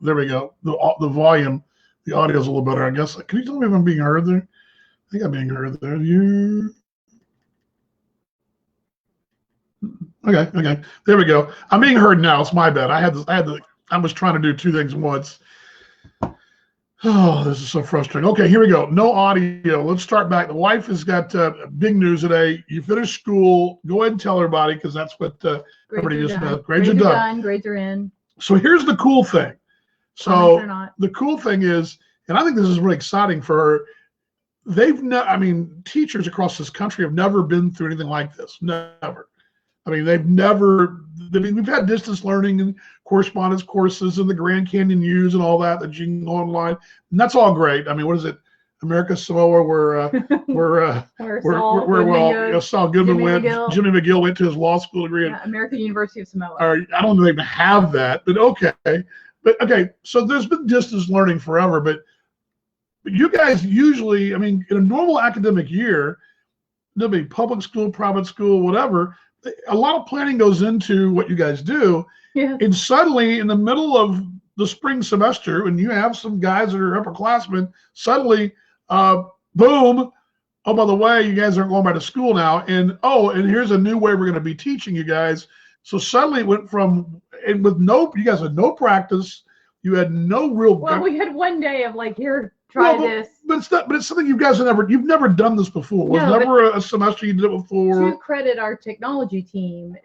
There we go. The volume, the audio is a little better, I guess. Can you tell me if I'm being heard there? I think I'm being heard there. Okay. There we go. I'm being heard now. It's my bad. I was trying to do two things at once. Oh, this is so frustrating. Okay, here we go. No audio. Let's start back. The wife has got big news today. You finished school. Go ahead and tell everybody, because that's what everybody just knows. Grades are done. Grades are in. So here's the cool thing. So the cool thing is, and I think this is really exciting for her, teachers across this country have never been through anything like this. Never. We've had distance learning and correspondence courses and the Grand Canyon U's and all that you can go online, and that's all great. What is it? America Samoa, where Saul Goodman went. Jimmy McGill went to his law school degree. American University of Samoa. I don't even have that, but okay. So there's been distance learning forever, but you guys usually, in a normal academic year, there'll be public school, private school, whatever. A lot of planning goes into what you guys do. Yeah. And suddenly in the middle of the spring semester, when you have some guys that are upperclassmen, suddenly, boom, oh, by the way, you guys aren't going back to school now. And here's a new way we're going to be teaching you guys. So suddenly it went from, and you guys had no practice. You had no real. Well, we had one day of here, try this. But it's something you guys you've never done this before. It was never a semester you did it before. To credit our technology team,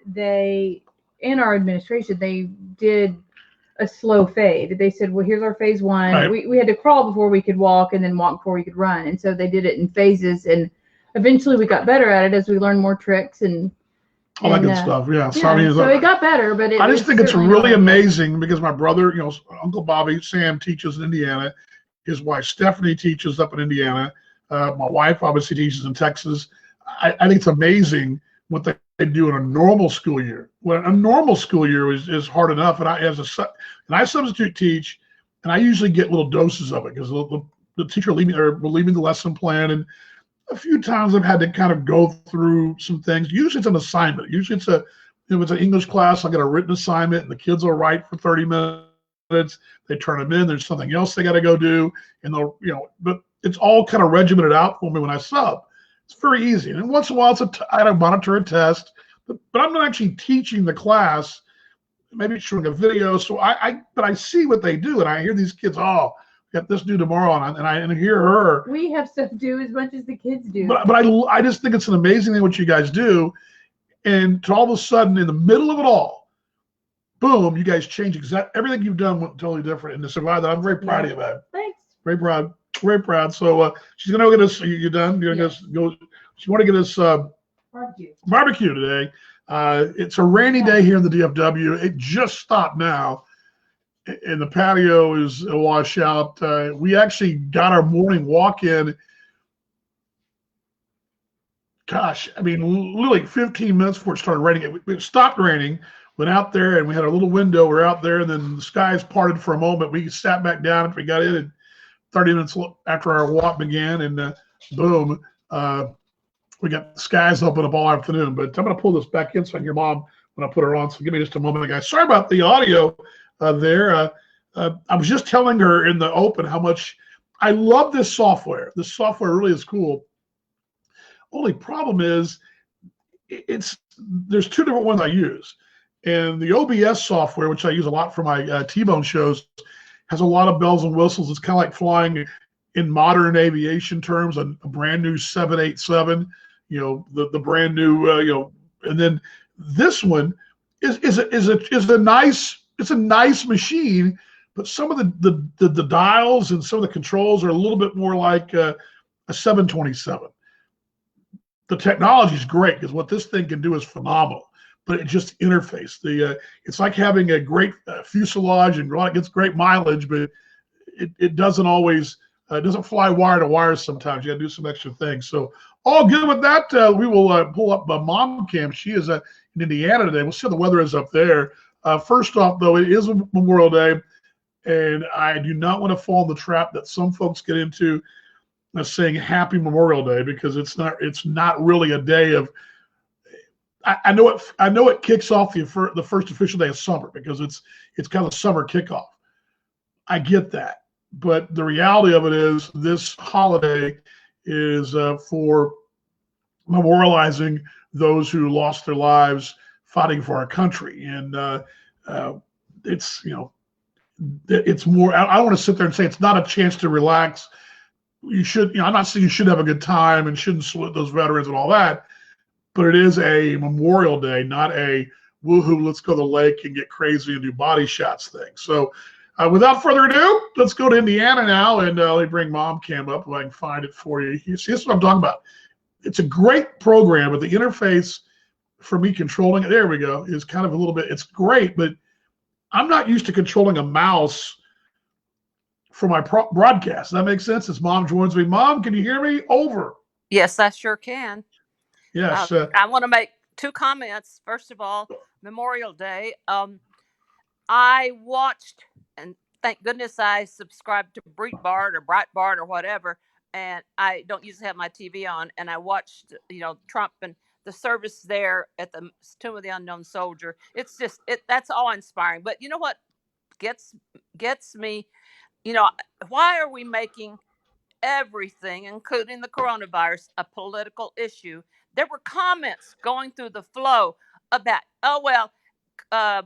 in our administration, they did a slow fade. They said, well, here's our phase one. Right. We had to crawl before we could walk, and then walk before we could run. And so they did it in phases, and eventually we got better at it as we learned more tricks and all that good stuff. Yeah. So it got better, but I just think it's really amazing, because my brother, Uncle Bobby, Sam, teaches in Indiana. His wife Stephanie teaches up in Indiana. My wife obviously teaches in Texas. I think it's amazing what they do in a normal school year. When a normal school year is hard enough, and I substitute teach, and I usually get little doses of it, because the teacher will leave me the lesson plan, and a few times I've had to kind of go through some things. Usually it's an assignment. Usually if it's an English class, I'll get a written assignment, and the kids will write for 30 minutes. They turn them in. There's something else they got to go do, and but it's all kind of regimented out for me when I sub. It's very easy. And once in a while, I don't monitor a test, but I'm not actually teaching the class. Maybe showing a video. So but I see what they do, and I hear these kids. Oh, we got this due tomorrow, and I hear her. We have stuff to do as much as the kids do. But I just think it's an amazing thing what you guys do, and to all of a sudden in the middle of it all, boom, you guys change everything you've done went totally different, and to survive that, I'm very proud of you, man. Thanks. Very proud. Very proud. So she's gonna go get us. You done? You're gonna go. She want to get us barbecue today. It's a rainy day here in the DFW. It just stopped now, and the patio is a washout. We actually got our morning walk in. Gosh, literally 15 minutes before it started raining. It stopped raining. Went out there, and we had a little window. We're out there, and then the skies parted for a moment. We sat back down after we got in, and 30 minutes after our walk began, and boom, we got the skies open up all afternoon. But I'm going to pull this back in so I can hear Mom when I put her on. So give me just a moment, guys. Sorry about the audio there. I was just telling her in the open how much I love this software. This software really is cool. Only problem is there's two different ones I use. And the OBS software, which I use a lot for my T-Bone shows, has a lot of bells and whistles. It's kind of like flying in modern aviation terms, a brand new 787, the brand new, and then this one is a nice machine, but some of the dials and some of the controls are a little bit more like a 727. The technology is great, because what this thing can do is phenomenal. But it just interface. It's like having a great fuselage, and it gets great mileage, but it doesn't always doesn't fly wire to wire. Sometimes you got to do some extra things. So all good with that. We will pull up Mom Cam. She is in Indiana today. We'll see how the weather is up there. First off, though, it is Memorial Day, and I do not want to fall in the trap that some folks get into, saying Happy Memorial Day, because it's not really a day of. I know it kicks off the first official day of summer, because it's kind of summer kickoff. I get that. But the reality of it is this holiday is for memorializing those who lost their lives fighting for our country. And it's, it's more, I don't want to sit there and say it's not a chance to relax. You should, I'm not saying you should have a good time and shouldn't salute those veterans and all that, but it is a Memorial Day, not a woohoo, let's go to the lake and get crazy and do body shots thing. So without further ado, let's go to Indiana now, and let me bring Mom Cam up if I can find it for you. See, this is what I'm talking about. It's a great program, but the interface for me controlling it, there we go, is kind of a little bit, it's great, but I'm not used to controlling a mouse for my broadcast. Does that make sense? As Mom joins me. Mom, can you hear me? Over. Yes, I sure can. Yes. I want to make two comments. First of all, Memorial Day. I watched, and thank goodness I subscribed to Breitbart or whatever, and I don't usually have my TV on, and I watched, Trump and the service there at the Tomb of the Unknown Soldier. It's just, that's all inspiring. But you know what gets me? Why are we making everything, including the coronavirus, a political issue? There were comments going through the flow about,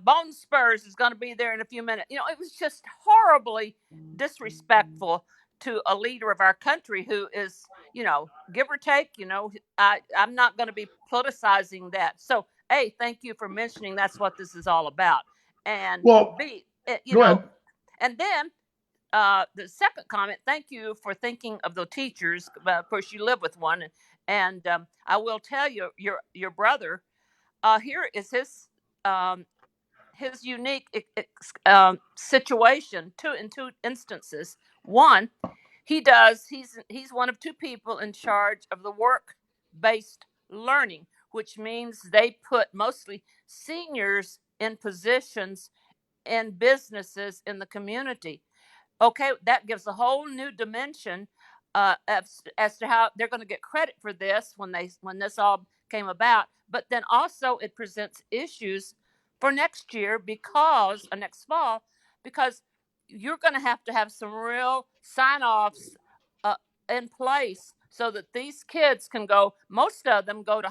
Bone Spurs is going to be there in a few minutes. It was just horribly disrespectful to a leader of our country who is, give or take, I'm not going to be politicizing that. So, A, thank you for mentioning that's what this is all about. And B, go ahead. And then the second comment, thank you for thinking of the teachers. Of course, you live with one. And I will tell you, your brother, here is his unique situation in two instances. One, he's one of two people in charge of the work-based learning, which means they put mostly seniors in positions in businesses in the community. Okay, that gives a whole new dimension as to how they're going to get credit for this when this all came about. But then also it presents issues for next year next fall, because you're going to have some real sign-offs in place so that these kids can go. Most of them go to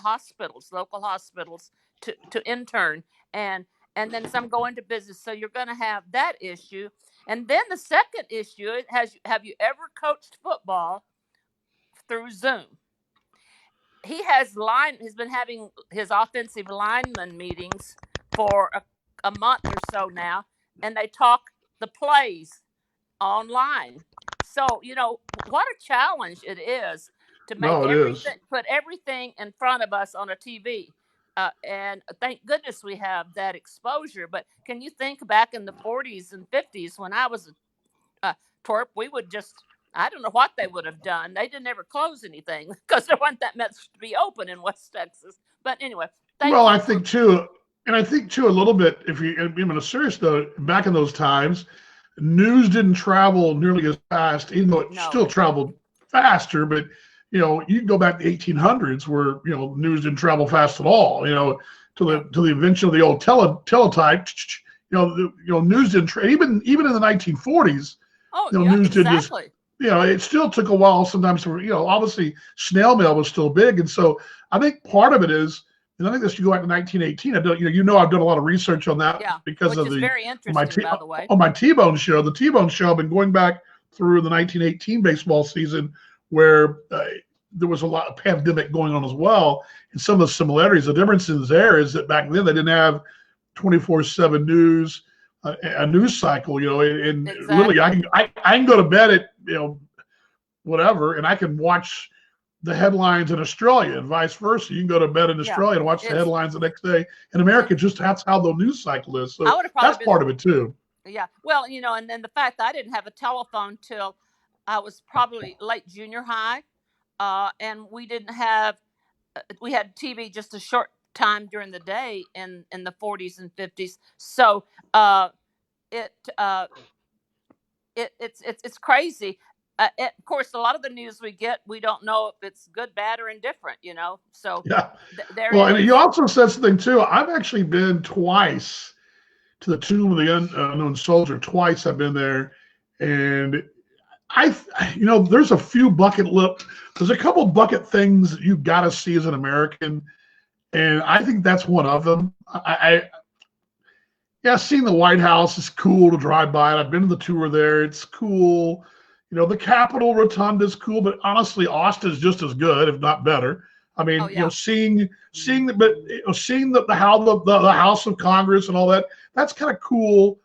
local hospitals, to intern, and then some go into business. So you're going to have that issue. And then the second issue have you ever coached football through Zoom? He's been having his offensive lineman meetings for a month or so now, and they talk the plays online. So, what a challenge it is to put everything in front of us on a TV. And thank goodness we have that exposure. But can you think back in the 40s and 50s when I was a twerp, we would just, I don't know what they would have done. They didn't ever close anything because there wasn't that much to be open in West Texas. But anyway. I think too, a little bit, if you, on a serious note, back in those times, news didn't travel nearly as fast, even though it still traveled faster. But you can go back to the 1800s where news didn't travel fast at all. To the invention of the old teletype. News didn't even in the 1940s. News did just. It still took a while sometimes for obviously snail mail was still big, and so I think part of it is. And I think this should go back to 1918. I've done a lot of research on that because of very interesting, by the way. On my T-Bone show. The T-Bone show, I've been going back through the 1918 baseball season where there was a lot of pandemic going on as well. And some of the similarities, the differences there is that back then they didn't have 24/7 news, a news cycle, and really I can go to bed at, whatever, and I can watch the headlines in Australia and vice versa. You can go to bed in Australia and watch the headlines the next day. In America, that's how the news cycle is. So that's part of it too. Yeah. Well, and then the fact that I didn't have a telephone till I was probably late junior high. And we didn't have, we had TV just a short time during the day in the 40s and 50s. So it's crazy. Of course, a lot of the news we get, we don't know if it's good, bad, or indifferent, So and you also said something too. I've actually been twice to the Tomb of the Unknown Soldier. Twice I've been there, And there's a few there's a couple bucket things that you've got to see as an American, and I think that's one of them. Seeing the White House is cool to drive by. I've been to the tour there. It's cool. The Capitol Rotunda is cool, but honestly, Austin's just as good, if not better. I mean, seeing the House of Congress and all that, that's kind of cool.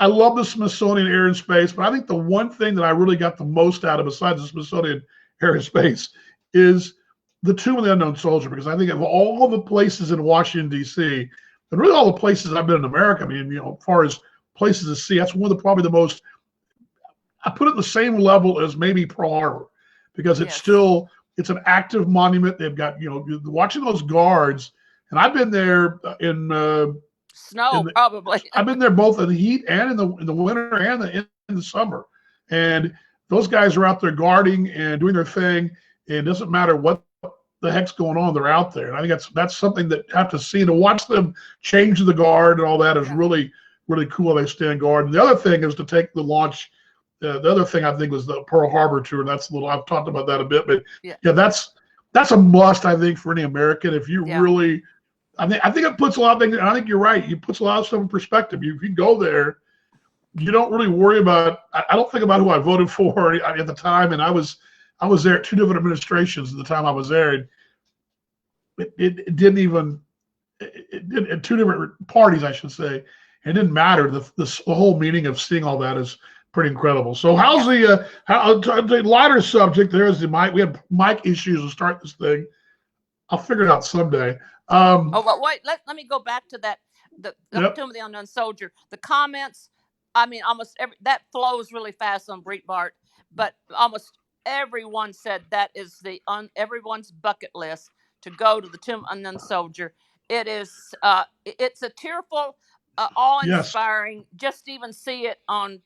I love the Smithsonian Air and Space, but I think the one thing that I really got the most out of, besides the Smithsonian Air and Space, is the Tomb of the Unknown Soldier, because I think of all the places in Washington, D.C., and really all the places I've been in America, I mean, as far as places to see, that's probably the most, I put it at the same level as maybe Pearl Harbor, because it's an active monument. They've got, watching those guards, and I've been there in snow, probably. I've been there both in the heat and in the winter and in the summer. And those guys are out there guarding and doing their thing. And it doesn't matter what the heck's going on, they're out there. And I think that's something that I have to see. To watch them change the guard and all that is really, really cool. They stand guard. And the other thing is to take the launch. The other thing I think was the Pearl Harbor tour. And I've talked about that a bit, but that's a must, I think, for any American. If you really, I think it puts a lot of things, and I think you're right. It puts a lot of stuff in perspective. If you go there, you don't really worry about, I don't think about who I voted for at the time. And I was there at two different administrations at the time I was there. And it didn't even, at two different parties, I should say. It didn't matter. The whole meaning of seeing all that is pretty incredible. So how's the lighter subject? There's the mic. We have mic issues to start this thing. I'll figure it out someday. But wait, let me go back to that. The Tomb of the Unknown Soldier. The comments. I mean, that flows really fast on Breitbart, but almost everyone said that is everyone's bucket list to go to the Tomb of the Unknown Soldier. It is. It's a tearful, awe-inspiring. Just to even see it on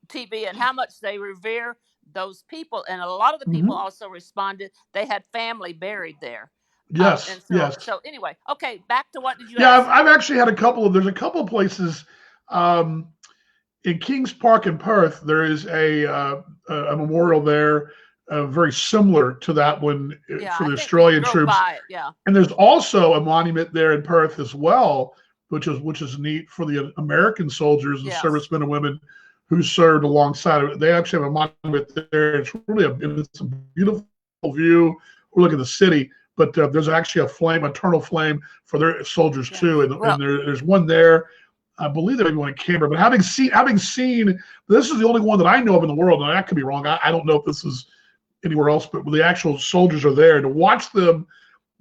TV and how much they revere those people. And a lot of the people also responded they had family buried there. Yes. So anyway, okay, back to what did you ask? Yeah, I've actually had there's a couple of places in Kings Park in Perth. There is a memorial there, very similar to that one for the Australian troops. And there's also a monument there in Perth as well, which is neat for the American soldiers and servicemen and women who served alongside of it. They actually have a monument there. It's really it's a beautiful view. We look at the city. But there's actually eternal flame for their soldiers too, and there's one there. I believe there may be one in Canberra. But having seen, this is the only one that I know of in the world, and I could be wrong. I don't know if this is anywhere else, but the actual soldiers are there. To watch them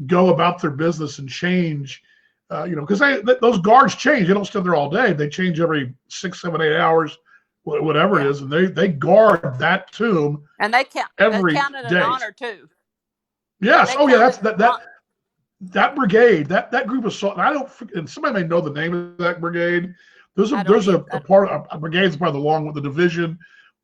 go about their business and change, because those guards change. They don't stand there all day. They change every 6, 7, 8 hours, whatever it is, and they guard that tomb. And they count it an honor too. Yes. That's that brigade, that group of soldiers. And somebody may know the name of that brigade. There's a brigade is part of the division,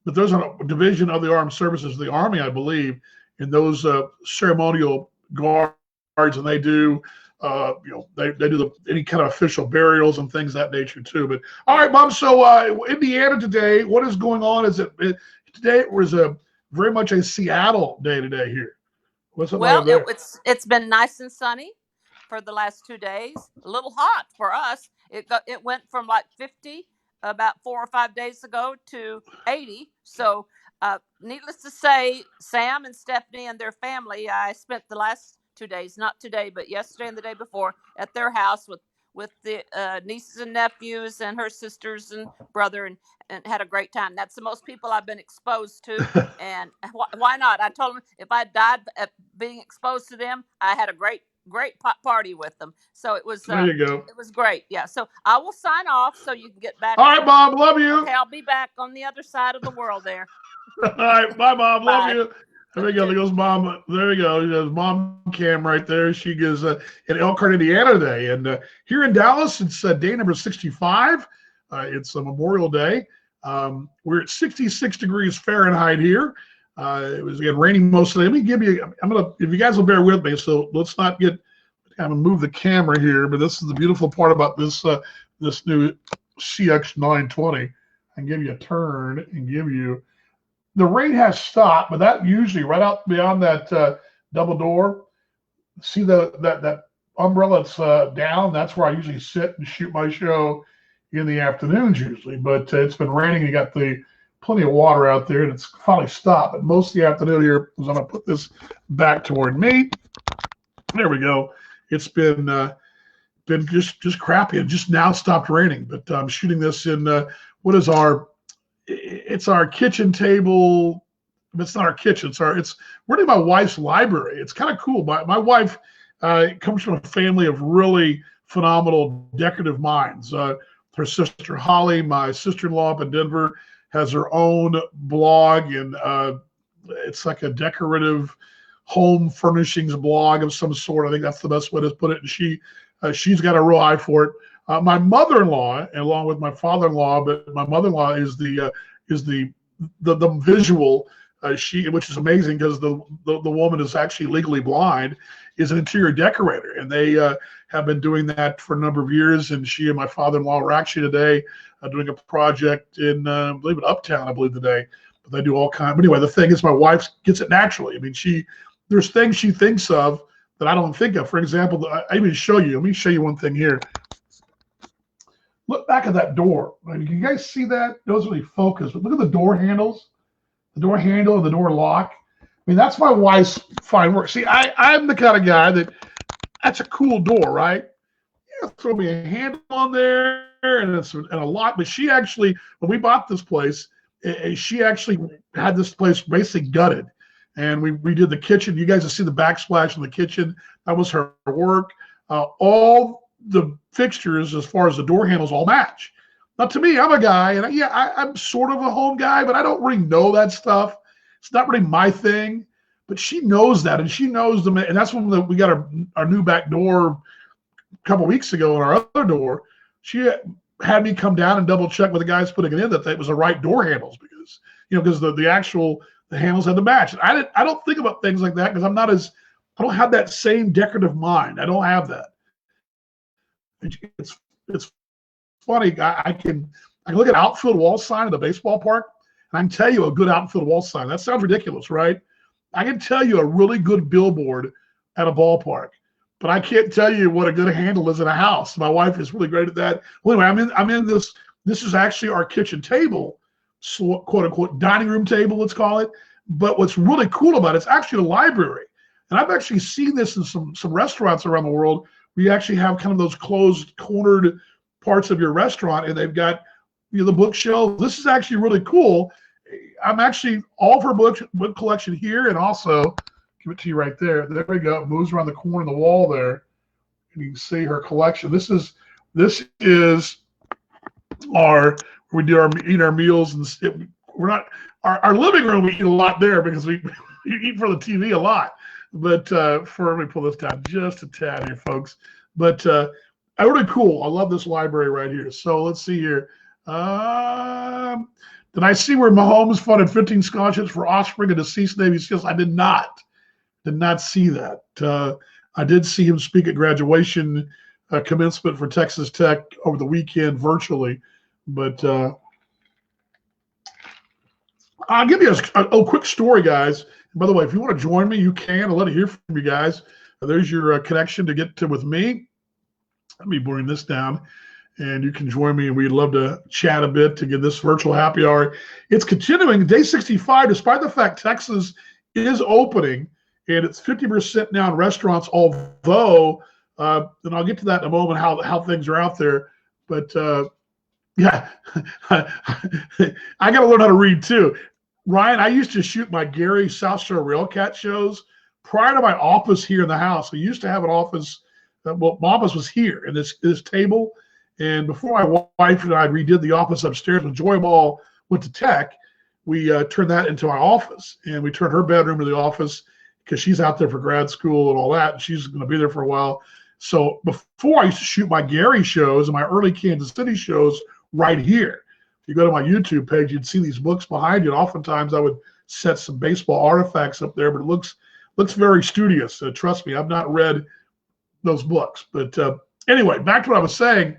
but there's a division of the armed services, the Army, I believe, in those ceremonial guards, and they do, they do any kind of official burials and things of that nature too. But all right, Bob. So Indiana today, what is going on? Today it was very much a Seattle day today here. It's been nice and sunny for the last 2 days. A little hot for us. It went from like 50 about 4 or 5 days ago to 80. So needless to say, Sam and Stephanie and their family, I spent the last 2 days, not today, but yesterday and the day before, at their house with the nieces and nephews and her sisters and brother, and had a great time. That's the most people I've been exposed to, and why not? I told them if I died at being exposed to them, I had a great party with them. So it was there you go. It was great. Yeah. So I will sign off so you can get back. All right, Bob. Love you. Okay, I'll be back on the other side of the world there. All right, bye, Bob. Love you. There we go. There goes Mom. There we go. There's Mom Cam right there. She gives in Elkhart, Indiana Day. And here in Dallas, it's day number 65. It's a Memorial Day. We're at 66 degrees Fahrenheit here. It was again raining most of the day. Let me give you, if you guys will bear with me, so let's not I'm gonna move the camera here, but this is the beautiful part about this new CX920. and give you a turn and give you, the rain has stopped, but that usually right out beyond that double door, see that umbrella that's down, that's where I usually sit and shoot my show in the afternoons usually. But it's been raining, you got plenty of water out there, and it's finally stopped. But most of the afternoon here, I'm gonna put this back toward me. There we go. It's been just crappy. It just now stopped raining, but I'm shooting this in what is it's our kitchen table. It's not our kitchen. It's really my wife's library. It's kind of cool. My wife comes from a family of really phenomenal decorative minds. Her sister Holly, my sister-in-law up in Denver, has her own blog, and it's like a decorative home furnishings blog of some sort. I think that's the best way to put it. And she's got a real eye for it. My mother-in-law, along with my father-in-law, but my mother-in-law is the visual. Which is amazing because the woman is actually legally blind, is an interior decorator, and they have been doing that for a number of years. And she and my father-in-law are actually today doing a project in, I believe, in Uptown, I believe today. But they do all kinds. But anyway, the thing is, my wife gets it naturally. I mean, there's things she thinks of that I don't think of. For example, I even show you. Let me show you one thing here. Look back at that door. Can you guys see that? It doesn't really focus, but look at the door handles. The door handle and the door lock. I mean, that's my wife's fine work. See, I'm the kind of guy that's a cool door, right? Yeah, throw me a handle on there and a lock. But she actually, when we bought this place, she actually had this place basically gutted. And we did the kitchen. You guys will see the backsplash in the kitchen. That was her work. All the fixtures, as far as the door handles, all match. Now, to me, I'm a guy, and I'm sort of a home guy, but I don't really know that stuff. It's not really my thing. But she knows that, and she knows them. And that's when we got our new back door a couple weeks ago, and our other door. She had me come down and double check with the guys putting it in that it was the right door handles, because the handles had to match. And I don't think about things like that because I don't have that same decorative mind. I don't have that. It's funny. I can look at outfield wall sign at the baseball park, and I can tell you a good outfield wall sign. That sounds ridiculous, right? I can tell you a really good billboard at a ballpark, but I can't tell you what a good handle is in a house. My wife is really great at that. Well, anyway, I'm in this. This is actually our kitchen table, quote unquote dining room table, let's call it. But what's really cool about it, it's actually a library, and I've actually seen this in some restaurants around the world. We actually have kind of those closed, cornered parts of your restaurant, and they've got the bookshelf. This is actually really cool. I'm actually all of her book collection here, and also give it to you right there. There we go. It moves around the corner of the wall there, and you can see her collection. This is where we do eat our meals, and we're not our living room. We eat a lot there because we eat for the TV a lot. But let me pull this down just a tad here, folks. But really cool. I love this library right here. So let's see here. Did I see where Mahomes funded 15 scholarships for offspring of deceased Navy SEALs? I did not see that. I did see him speak at graduation commencement for Texas Tech over the weekend virtually. But I'll give you a quick story, guys. And by the way, if you want to join me, you can. I'll let it hear from you guys. There's your connection to get to with me. Let me bring this down, and you can join me, and we'd love to chat a bit to get this virtual happy hour. It's continuing, day 65, despite the fact Texas is opening, and it's 50% now in restaurants, although, and I'll get to that in a moment, how things are out there. But, yeah, I got to learn how to read, too. Ryan, I used to shoot my Gary South Shore Railcat shows prior to my office here in the house. We used to have an office. Well, my office was here in this table. And before my wife and I redid the office upstairs, when Joy Ball went to Tech, we turned that into our office. And we turned her bedroom to the office because she's out there for grad school and all that. And she's going to be there for a while. So before, I used to shoot my Gary shows and my early Kansas City shows right here. If you go to my YouTube page, you'd see these books behind you. And oftentimes I would set some baseball artifacts up there, but it looks very studious. Trust me, I've not read those books. But anyway, back to what I was saying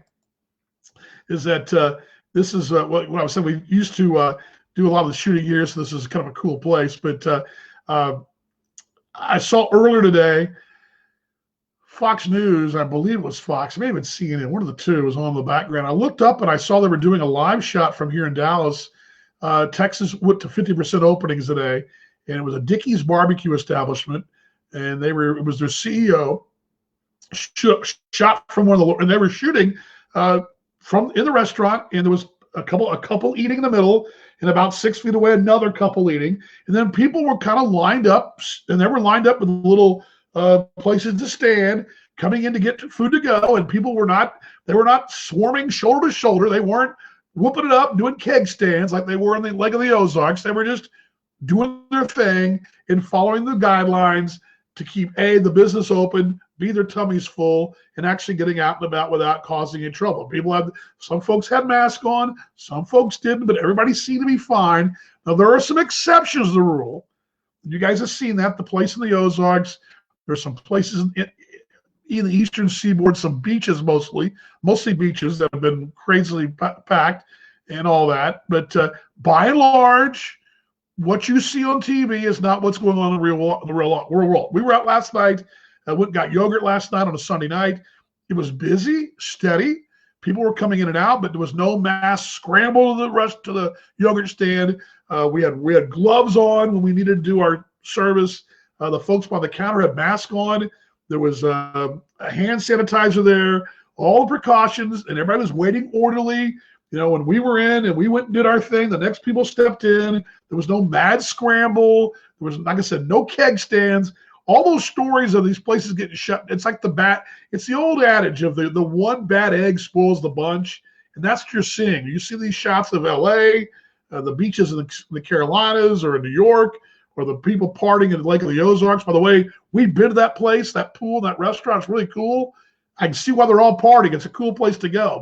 is that this is what I was saying. We used to do a lot of the shooting here, so this is kind of a cool place. But I saw earlier today, Fox News, I believe it was Fox, maybe it's CNN, one of the two was on the background. I looked up and I saw they were doing a live shot from here in Dallas. Texas went to 50% openings today, and it was a Dickey's barbecue establishment, and it was their CEO shot from one of the, and they were shooting from in the restaurant, and there was a couple eating in the middle, and about 6 feet away another couple eating, and then people were kind of lined up, and they were lined up with little places to stand, coming in to get food to go, and people were not swarming shoulder to shoulder. They weren't whooping it up, doing keg stands like they were in the Lake of the Ozarks. They were just doing their thing and following the guidelines to keep the business open, B, their tummies full, and actually getting out and about without causing any trouble. Some folks had masks on, some folks didn't, but everybody seemed to be fine. Now, there are some exceptions to the rule. You guys have seen that, the place in the Ozarks. There's some places in the eastern seaboard, some beaches mostly beaches that have been crazily packed and all that. But by and large, what you see on TV is not what's going on in the real world. We were out last night. I went and got yogurt last night on a Sunday night. It was busy, steady. People were coming in and out, but there was no mass scramble to the yogurt stand. We had gloves on when we needed to do our service. The folks by the counter had masks on. There was a hand sanitizer there, all the precautions, and everybody was waiting orderly. You know, when we were in and we went and did our thing, the next people stepped in. There was no mad scramble. There was, like I said, no keg stands. All those stories of these places getting shut, it's like it's the old adage of the one bad egg spoils the bunch. And that's what you're seeing. You see these shots of LA, the beaches in the Carolinas or in New York, or the people partying in the Lake of the Ozarks. By the way, we've been to that place, that pool, that restaurant. It's really cool. I can see why they're all partying. It's a cool place to go.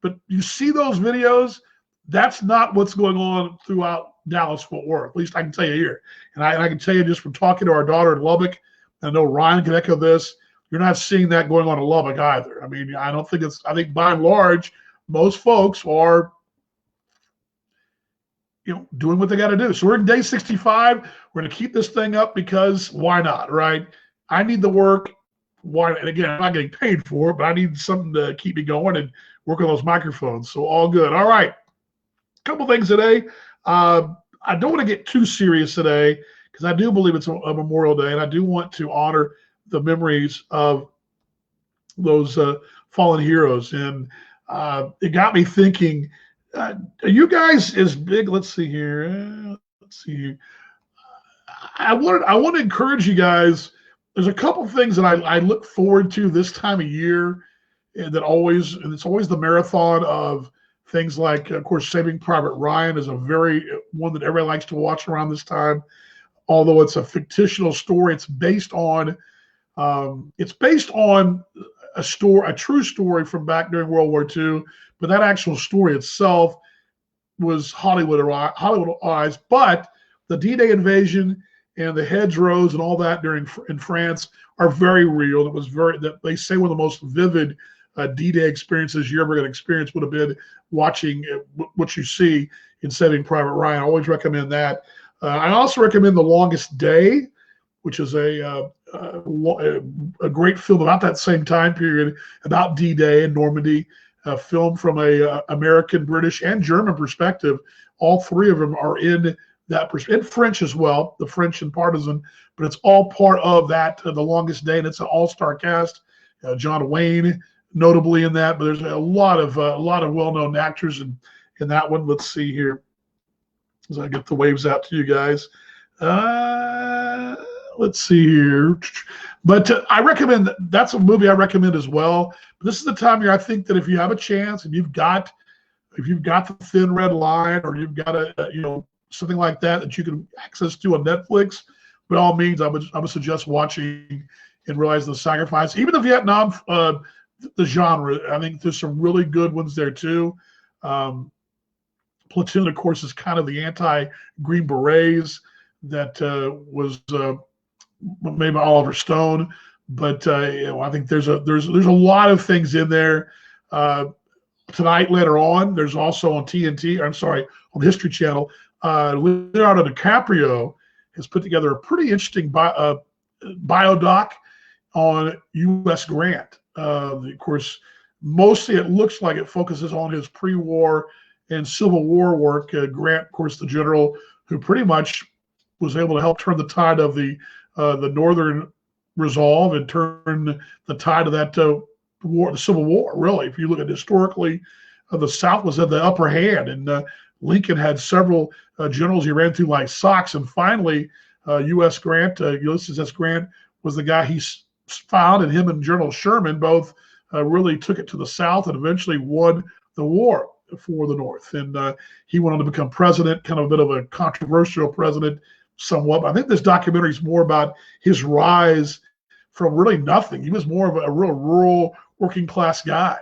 But you see those videos, that's not what's going on throughout Dallas-Fort Worth. At least I can tell you here. And I can tell you just from talking to our daughter in Lubbock, I know Ryan can echo this, you're not seeing that going on in Lubbock either. I mean, I think by and large, most folks are, doing what they got to do. So we're in day 65. We're going to keep this thing up because why not, right? I need the work. Why? And again, I'm not getting paid for it, but I need something to keep me going and work on those microphones. So all good. All right. A couple things today. I don't want to get too serious today because I do believe it's a Memorial Day, and I do want to honor the memories of those fallen heroes. And it got me thinking, are you guys as big? Let's see here. I want to encourage you guys. There's a couple things that I look forward to this time of year, and it's always the marathon of things like, of course, Saving Private Ryan is one that everybody likes to watch around this time. Although it's a fictional story, it's based on a true story from back during World War II. But that actual story itself was Hollywoodized. But the D-Day invasion and the hedgerows and all that in France are very real. That they say one of the most vivid D-Day experiences you're ever going to experience would have been watching what you see in Saving Private Ryan. I always recommend that. I also recommend The Longest Day, which is a great film about that same time period, about D-Day and Normandy. A film from a American, British, and German perspective. All three of them are in that and French as well, the French and Partisan, but it's all part of that, The Longest Day, and it's an all-star cast. John Wayne, notably in that, but there's a lot of well-known actors in that one. Let's see here as I get the waves out to you guys. Let's see here. But I recommend that's a movie I recommend as well. But this is the time of year I think that if you have a chance and you've got the Thin Red Line, or you've got something like that you can access to on Netflix, by all means, I would suggest watching and Realize the Sacrifice. Even the Vietnam the genre, I think there's some really good ones there too. Platoon, of course, is kind of the anti-Green Berets that was made by Oliver Stone, but I think there's a lot of things in there. tonight later on. There's also on TNT, I'm sorry, on the History Channel, Leonardo DiCaprio has put together a pretty interesting biodoc on U.S. Grant. Of course, mostly it looks like it focuses on his pre-war and Civil War work. Grant, of course, the general who pretty much was able to help turn the tide of the Northern resolve and turn the tide of that war, the Civil War. Really, if you look at it historically, the South was at the upper hand, and Lincoln had several generals he ran through like socks. And finally, U.S. Grant, Ulysses S. Grant, was the guy he found, and him and General Sherman both really took it to the South and eventually won the war for the North. And he went on to become president, kind of a bit of a controversial president somewhat. But I think this documentary is more about his rise from really nothing. He was more of a real rural working class guy.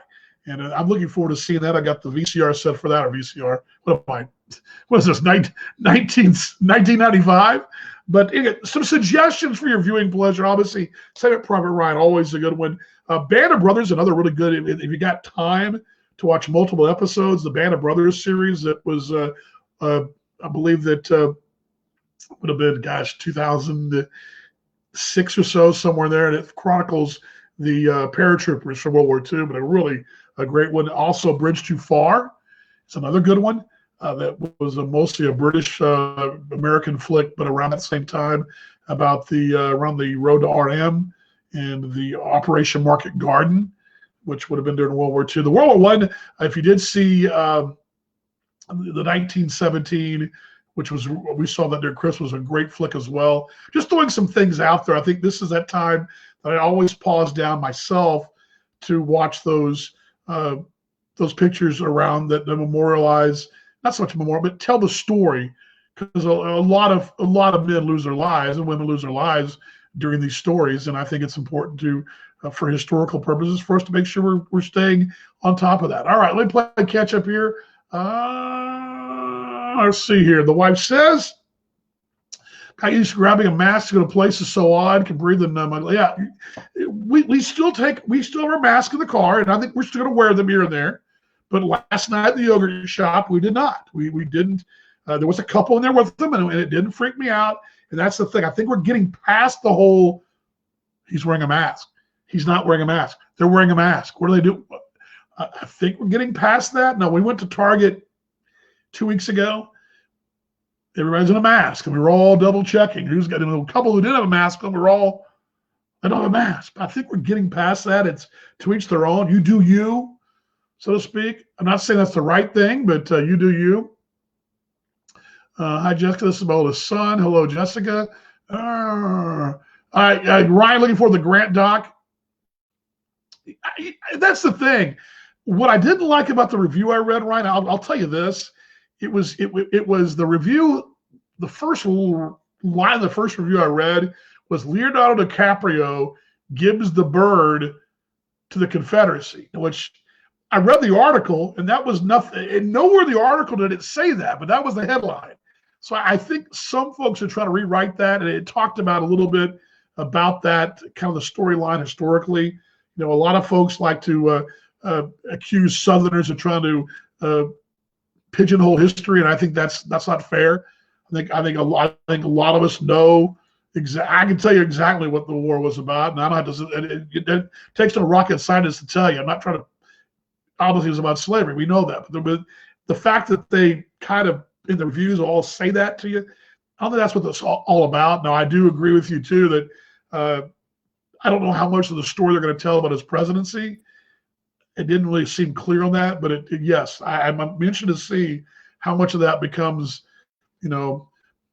And I'm looking forward to seeing that. I got the VCR set for that, or VCR. What is this, 1995? But some suggestions for your viewing pleasure. Obviously, Saving Private Ryan, always a good one. Band of Brothers, another really good, if you got time to watch multiple episodes, the Band of Brothers series that was, I believe that would have been, 2006 or so, somewhere there. And it chronicles the paratroopers from World War II, but a great one. Also, Bridge Too Far. It's another good one. That was mostly a British American flick, but around that same time, about around the road to RM and the Operation Market Garden, which would have been during World War II. The World War I, if you did see the 1917, which was, we saw that during Christmas, a great flick as well. Just throwing some things out there. I think this is that time that I always pause down myself to watch those pictures around that memorialize, not so much memorial, but tell the story, because a lot of men lose their lives and women lose their lives during these stories, and I think it's important to, for historical purposes, for us to make sure we're staying on top of that. All right, let me play catch up here. Let's see here. The wife says, "Got used to grabbing a mask to go to places so odd, can breathe in them." Yeah, we still have our mask in the car, and I think we're still going to wear them here and there. But last night at the yogurt shop, we did not. We didn't. There was a couple in there with them, and it didn't freak me out. And that's the thing. I think we're getting past the whole, he's wearing a mask, he's not wearing a mask, they're wearing a mask. What do they do? I think we're getting past that. No, we went to Target 2 weeks ago. Everybody's in a mask, and we were all double checking who's got a couple who did have a mask on. We're all, I don't have a mask. I think we're getting past that. It's to each their own. You do you, so to speak. I'm not saying that's the right thing, but you do you. Hi, Jessica. This is my oldest son. Hello, Jessica. Ryan, looking for the Grant doc. That's the thing. What I didn't like about the review I read, Ryan, I'll tell you this. It was the review. The first line of the first review I read was Leonardo DiCaprio gives the bird to the Confederacy, which I read the article, and that was nothing. And nowhere in the article did it say that, but that was the headline. So I think some folks are trying to rewrite that, and it talked about a little bit about that kind of the storyline historically. You know, a lot of folks like to accuse Southerners of trying to pigeonhole history, and I think that's not fair. I think a lot of us know. I can tell you exactly what the war was about, and I don't have to. It takes no rocket scientist to tell you. I'm not trying to. Obviously, it was about slavery. We know that, but the fact that they kind of in the reviews all say that to you, I don't think that's what it's all about. Now, I do agree with you too that I don't know how much of the story they're going to tell about his presidency. It didn't really seem clear on that, but yes, I'm interested to see how much of that becomes, because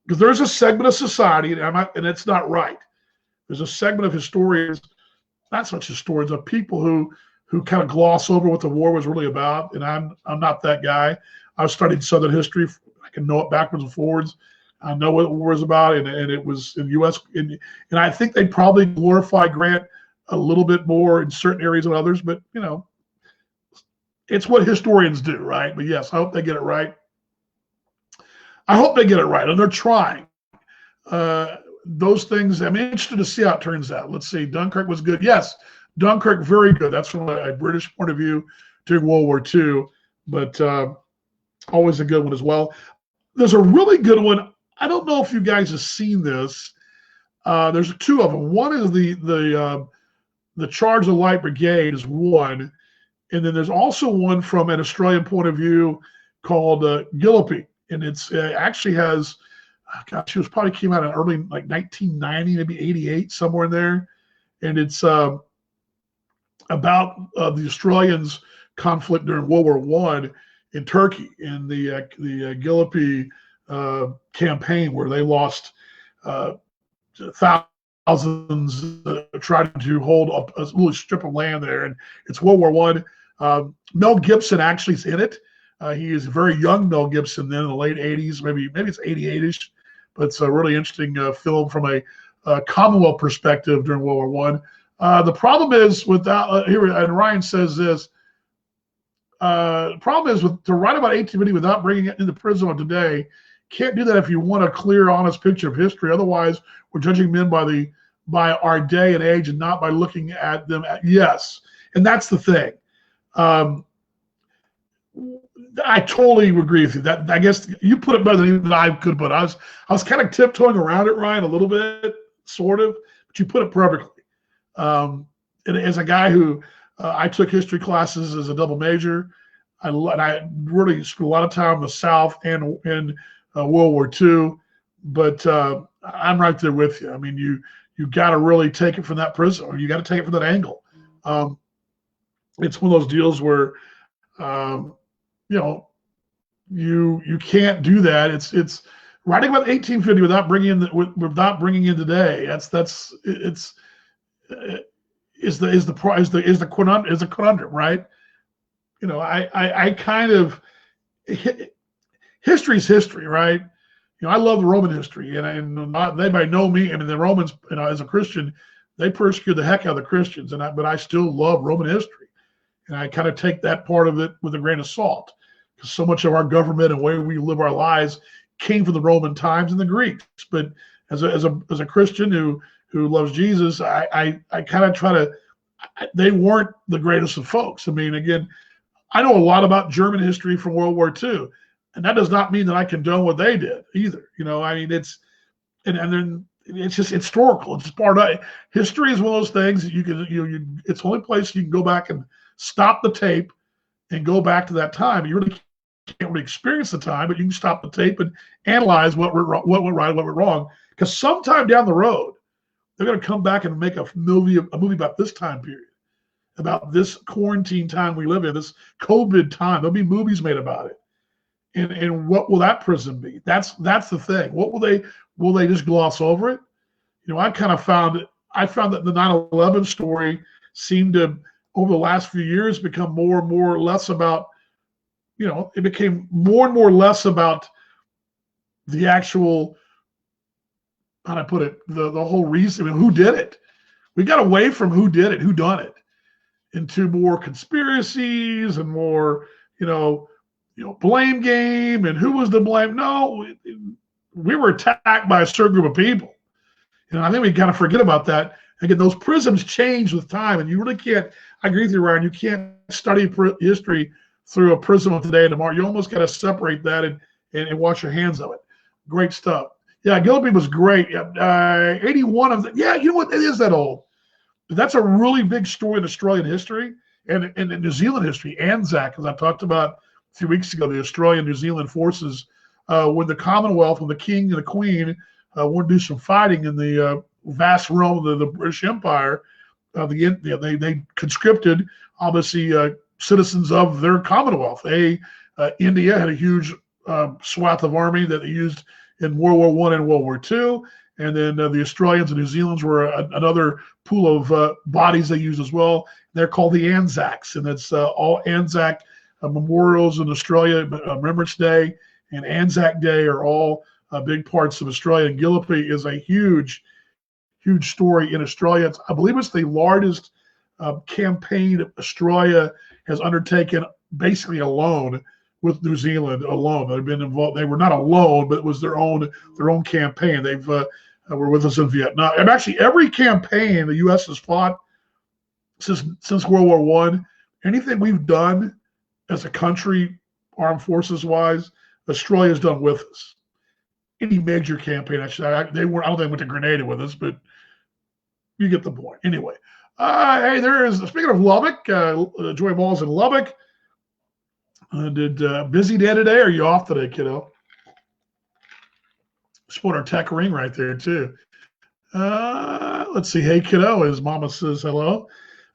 there's a segment of society, and it's not right. There's a segment of historians, not such historians, of people who kind of gloss over what the war was really about, and I'm not that guy. I studied Southern history. I can know it backwards and forwards. I know what the war was about, and it was in the U.S. And I think they probably glorify Grant a little bit more in certain areas than others, but it's what historians do, right? But yes, I hope they get it right. And they're trying. Those things, I'm interested to see how it turns out. Let's see. Dunkirk was good. Yes, Dunkirk, very good. That's from a British point of view. during World War II, but always a good one as well. There's a really good one. I don't know if you guys have seen this. There's two of them. One is the Charge of the Light Brigade is one, and then there's also one from an Australian point of view called Gillipie, and it's actually has, gosh, it was probably came out in early like 1990, maybe 88, somewhere in there, and it's about the Australians' conflict during World War I in Turkey in the Gallipoli campaign, where they lost thousands trying to hold up a little strip of land there. And it's World War I. Mel Gibson actually is in it. He is a very young Mel Gibson then in the late 80s, maybe it's 88-ish, but it's a really interesting film from a Commonwealth perspective during World War I. The problem is here, and Ryan says this, the problem is to write about 1850 without bringing it into prism of today, can't do that if you want a clear, honest picture of history. Otherwise, we're judging men by our day and age and not by looking at them. Yes, and that's the thing. I totally agree with you. That I guess you put it better than I could put it. I was kind of tiptoeing around it, Ryan, a little bit, sort of, but you put it perfectly. And as a guy who I took history classes as a double major, I really spent a lot of time in the South and in World War II. But I'm right there with you. I mean, you got to really take it from that prism, or you got to take it from that angle. It's one of those deals where you can't do that. It's writing about 1850 without bringing in today. Is the conundrum, right? I kind of, history's history, right? I love the Roman history, and they by no means. I mean, the Romans, as a Christian, they persecuted the heck out of the Christians, but I still love Roman history, and I kind of take that part of it with a grain of salt, because so much of our government and way we live our lives came from the Roman times and the Greeks. But as a Christian who loves Jesus, I kind of try to. They weren't the greatest of folks. I mean, again, I know a lot about German history from World War II, and that does not mean that I condone what they did either. I mean, it's then it's just historical. It's just part of it. History is one of those things that it's the only place you can go back and stop the tape and go back to that time. You really can't really experience the time, but you can stop the tape and analyze what went right, what went wrong. Because sometime down the road, they're going to come back and make a movie about this time period, about this quarantine time we live in, this COVID time. There'll be movies made about it. And what will that prism be? That's the thing. What will they just gloss over it? I found that the 9/11 story seemed to, over the last few years, become more and more less about, it became more and more less about the actual, how do I put it, the whole reason, who did it. We got away from who did it, who done it, into more conspiracies and more, blame game and who was to blame. No, we were attacked by a certain group of people. I think we kind of forget about that. Again, those prisms change with time, and you really can't, I agree with you, Ryan, you can't study history through a prism of today and tomorrow. You almost got to separate that and wash your hands of it. Great stuff. Yeah, Gillipie was great. 81 of them. Yeah, you know what? It is that old. But that's a really big story in Australian history and in New Zealand history. Anzac, as I talked about a few weeks ago, the Australian-New Zealand forces, when the Commonwealth, when the King and the Queen wanted to do some fighting in the vast realm of the British Empire, they conscripted, obviously, citizens of their Commonwealth. India had a huge swath of army that they used in World War I and World War II. And then the Australians and New Zealanders were another pool of bodies they used as well. They're called the Anzacs, and it's all Anzac memorials in Australia. Remembrance Day and Anzac Day are all big parts of Australia. And Gillipie is a huge, huge story in Australia. I believe it's the largest campaign Australia has undertaken basically alone, with New Zealand alone. They've been involved. They were not alone, but it was their own campaign. They've were with us in Vietnam. And actually, every campaign the U.S. has fought since World War I, anything we've done as a country, armed forces wise, Australia's done with us. Any major campaign, actually, I don't think they went to Grenada with us, but you get the point. Anyway, hey, there is, speaking of Lubbock, Joy Ball's in Lubbock. Busy day today? Or are you off today, kiddo? Sport our tech ring right there, too. Let's see. Hey, kiddo, as Mama says hello.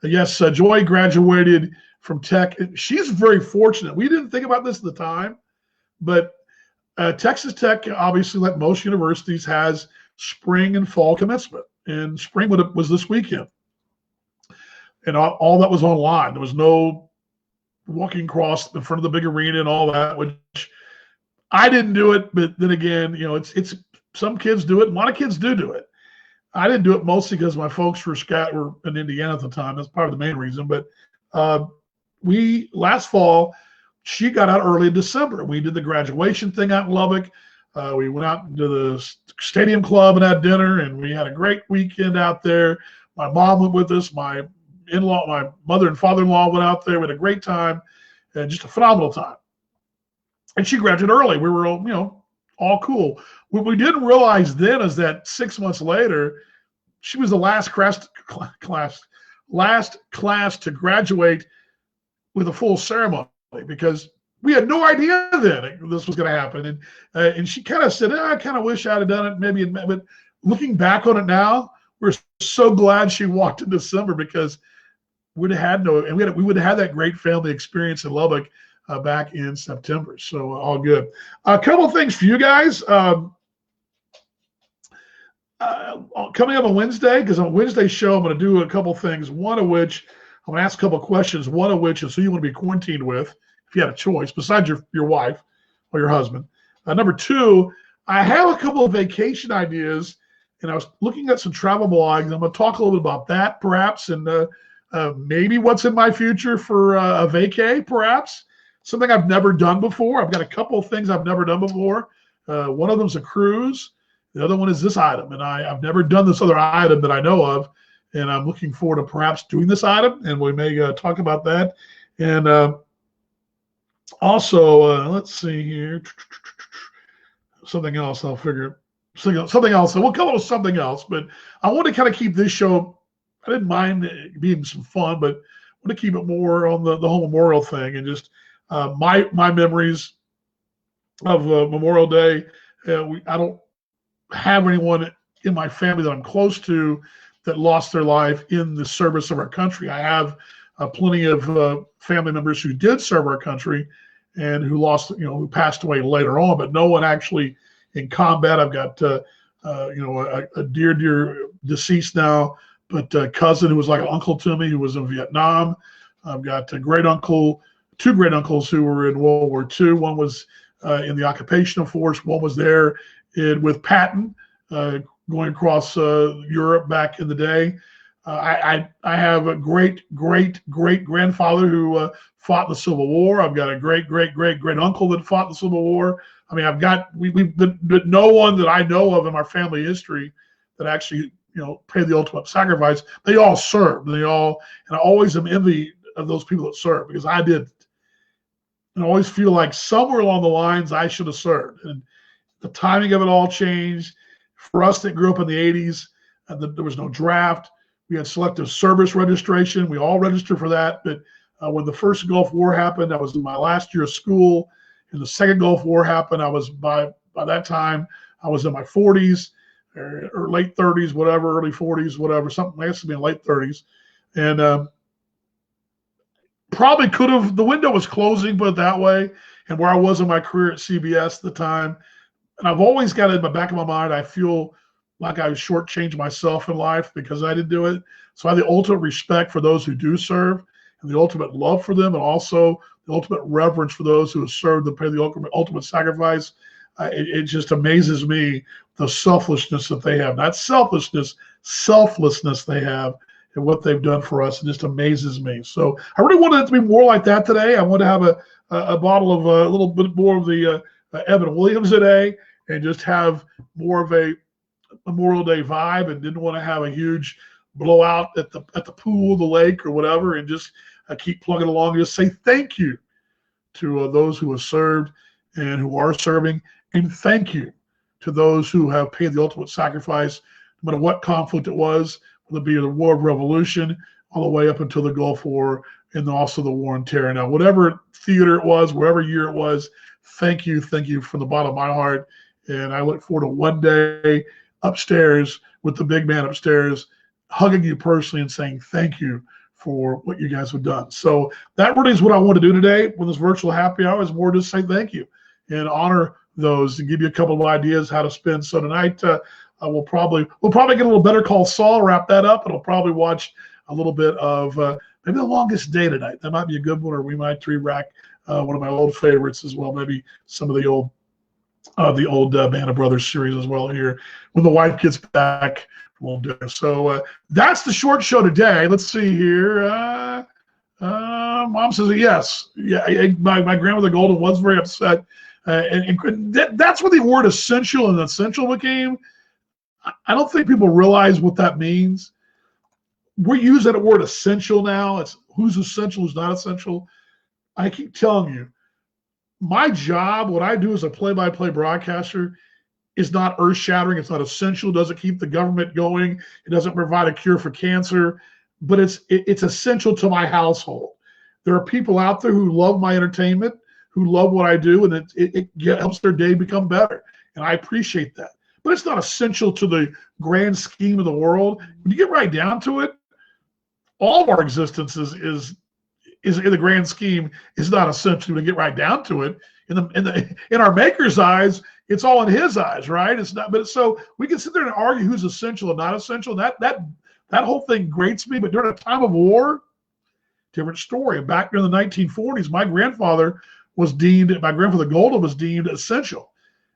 Yes, Joy graduated from tech. She's very fortunate. We didn't think about this at the time, but Texas Tech, obviously, like most universities, has spring and fall commencement. And spring was this weekend. And all that was online. There was no walking across in front of the big arena and all that, which I didn't do it. But then again, it's some kids do it. And a lot of kids do it. I didn't do it mostly because my folks were in Indiana at the time. That's probably the main reason. But last fall, she got out early in December. We did the graduation thing out in Lubbock. We went out to the stadium club and had dinner, and we had a great weekend out there. My mom went with us. My mother and father-in-law went out there. We had a great time, and just a phenomenal time. And she graduated early. We were, all cool. What we didn't realize then is that 6 months later, she was the last class to graduate with a full ceremony, because we had no idea then this was going to happen. And she kind of said, I kind of wish I'd have done it maybe. But looking back on it now, we're so glad she walked in December, because we would have had that great family experience in Lubbock back in September. So all good. A couple of things for you guys. Coming up on Wednesday, because on Wednesday's show, I'm going to do a couple things. One of which, I'm going to ask a couple of questions. One of which is who you want to be quarantined with, if you had a choice, besides your wife or your husband. Number two, I have a couple of vacation ideas, and I was looking at some travel blogs. I'm going to talk a little bit about that, perhaps, and maybe what's in my future for a vacay, perhaps. Something I've never done before. I've got a couple of things I've never done before. One of them's a cruise. The other one is this item, and I've never done this other item that I know of, and I'm looking forward to perhaps doing this item, and we may talk about that. And also, let's see here, something else. I'll figure something else. We'll come up with something else, but I want to kind of keep this show. I didn't mind it being some fun, but I want to keep it more on the whole Memorial thing, and just my memories of Memorial Day. I don't have anyone in my family that I'm close to that lost their life in the service of our country. I have plenty of family members who did serve our country and who who passed away later on, but no one actually in combat. I've got a dear deceased now, but a cousin who was like an uncle to me, who was in Vietnam. I've got two great uncles who were in World War II. One was in the occupational force. One was there with Patton, going across Europe back in the day. I have a great grandfather who fought the Civil War. I've got a great uncle that fought the Civil War. I mean, but no one that I know of in our family history that actually paid the ultimate sacrifice. They all served. And I always am envy of those people that served, because I didn't. And I always feel like somewhere along the lines I should have served. And the timing of it all changed. For us that grew up in the 80s, there was no draft. We had selective service registration. We all registered for that. But when the first Gulf War happened, I was in my last year of school. And the second Gulf War happened, I was by that time, I was in my 40s or late 30s, whatever, early 40s, whatever, something. I guess it'd be in late 30s. And probably could have, the window was closing, put it that way, and where I was in my career at CBS at the time. And I've always got it in the back of my mind, I feel like I shortchanged myself in life because I didn't do it. So I have the ultimate respect for those who do serve, and the ultimate love for them, and also the ultimate reverence for those who have served and paid the ultimate sacrifice. It just amazes me the selflessness that they have. Not selfishness, selflessness they have, and what they've done for us. It just amazes me. So I really wanted it to be more like that today. I want to have a bottle of a little bit more of the Evan Williams today, and just have more of a Memorial Day vibe, and didn't want to have a huge blowout at the pool, the lake, or whatever. And just keep plugging along. Just say thank you to those who have served and who are serving, and thank you to those who have paid the ultimate sacrifice, no matter what conflict it was, whether it be the War of Revolution, all the way up until the Gulf War, and also the War on Terror. Now, whatever theater it was, whatever year it was, thank you from the bottom of my heart. And I look forward to one day upstairs with the big man upstairs, hugging you personally and saying thank you for what you guys have done. So that really is what I want to do today with this virtual happy hour, is more just say thank you and honor those and give you a couple of ideas how to spend. So tonight we'll probably get a little Better Call Saul, wrap that up, and I'll probably watch a little bit of maybe The Longest Day tonight. That might be a good one, or we might re-rack one of my old favorites as well, maybe some of the old Band of Brothers series as well here when the wife gets back. We'll do it. So that's the short show today. Let's see here. Mom says yes. Yeah, my grandmother Golden was very upset, and that's what the word essential and essential became. I don't think people realize what that means. We use that word essential now. It's who's essential, who's not essential. I keep telling you, my job, what I do as a play-by-play broadcaster, is not earth-shattering. It's not essential. It doesn't keep the government going. It doesn't provide a cure for cancer. But it's essential to my household. There are people out there who love my entertainment, who love what I do, and it helps their day become better. And I appreciate that. But it's not essential to the grand scheme of the world. When you get right down to it, all of our existence is in the grand scheme is not essential. When you get right down to it, in our Maker's eyes, it's all in His eyes, right? It's not. But so we can sit there and argue who's essential and not essential. That whole thing grates me. But during a time of war, different story. Back in the 1940s, my grandfather Golden was deemed essential.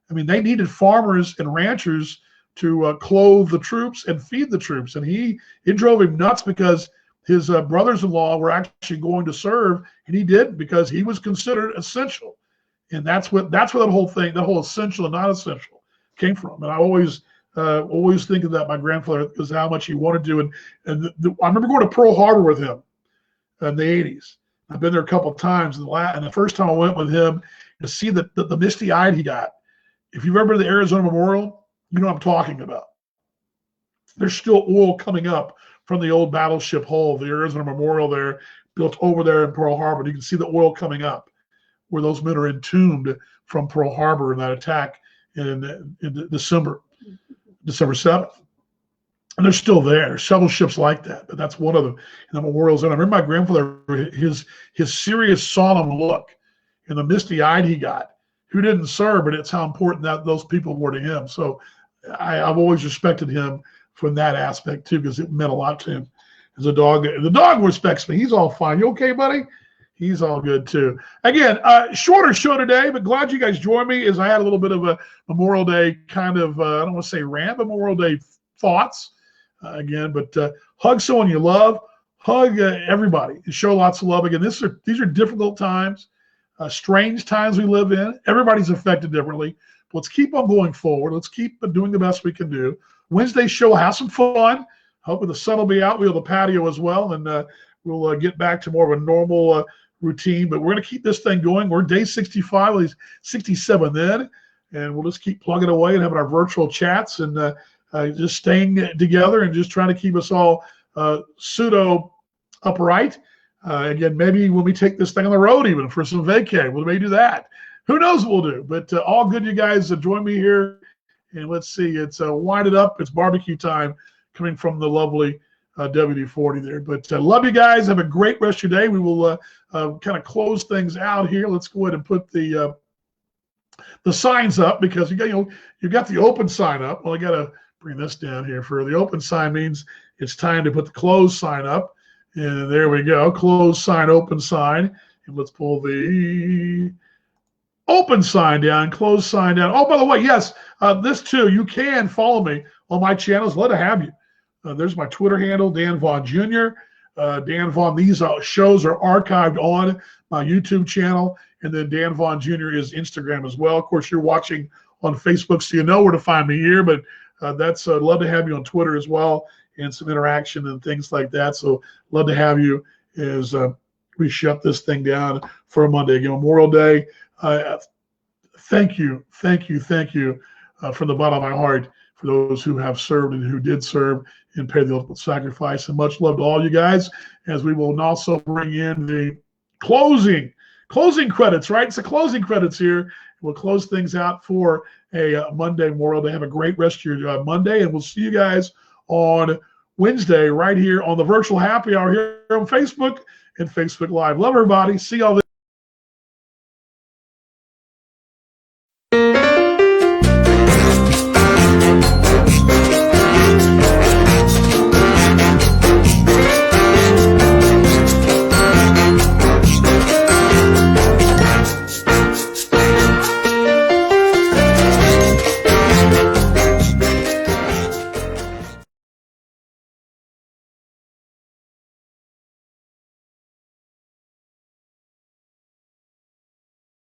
I mean, they needed farmers and ranchers to clothe the troops and feed the troops, and it drove him nuts because his brothers-in-law were actually going to serve, and he didn't because he was considered essential. And that's where that whole essential and not essential came from. And I always think of that, my grandfather, because how much he wanted to. And I remember going to Pearl Harbor with him in the 80s. I've been there a couple of times, and the first time I went with him to see the misty-eyed he got. If you've ever been to the Arizona Memorial, you know what I'm talking about. There's still oil coming up from the old battleship hull, the Arizona Memorial there, built over there in Pearl Harbor. You can see the oil coming up where those men are entombed from Pearl Harbor in that attack in December 7th. And they're still there. Several ships like that, but that's one of them in the memorials. And I remember my grandfather, his serious, solemn look and the misty-eyed he got, who didn't serve, but it's how important that those people were to him. So I've always respected him from that aspect too, because it meant a lot to him. As a dog, the dog respects me. He's all fine. You okay, buddy? He's all good too. Again, shorter show today, but glad you guys joined me as I had a little bit of a Memorial Day kind of, I don't want to say rant, but Memorial Day thoughts again. But hug someone you love, hug everybody, and show lots of love. Again, these are difficult times. Strange times we live in. Everybody's affected differently. Let's keep on going forward. Let's keep doing the best we can do. Wednesday show, have some fun. Hoping the sun will be out. We'll have the patio as well, and we'll get back to more of a normal routine. But we're going to keep this thing going. We're day 65, at least 67 then, and we'll just keep plugging away and having our virtual chats and just staying together and just trying to keep us all pseudo upright. Again, maybe when we take this thing on the road, even for some vacay, we may do that. Who knows what we'll do? But all good, you guys. Join me here, and let's see. It's wind it up. It's barbecue time coming from the lovely WD-40 there. But love you guys. Have a great rest of your day. We will kind of close things out here. Let's go ahead and put the signs up, because you got the open sign up. Well, I got to bring this down here. For the open sign means it's time to put the closed sign up. And there we go. Closed sign, open sign. And let's pull the open sign down, closed sign down. Oh, by the way, yes, this too, you can follow me on my channels. Let it have you. There's my Twitter handle, Dan Vaughn Jr. Dan Vaughn, these shows are archived on my YouTube channel. And then Dan Vaughn Jr. is Instagram as well. Of course, you're watching on Facebook, so you know where to find me here. But that's love to have you on Twitter as well, and some interaction and things like that. So love to have you as we shut this thing down for a Monday. Again, Memorial Day. Thank you from the bottom of my heart for those who have served and who did serve and pay the ultimate sacrifice. And much love to all you guys, as we will also bring in the closing credits, right? It's the closing credits here. We'll close things out for a Monday Memorial Day. Have a great rest of your Monday, and we'll see you guys on Wednesday right here on the virtual happy hour here on Facebook and Facebook Live. Love everybody. See y'all.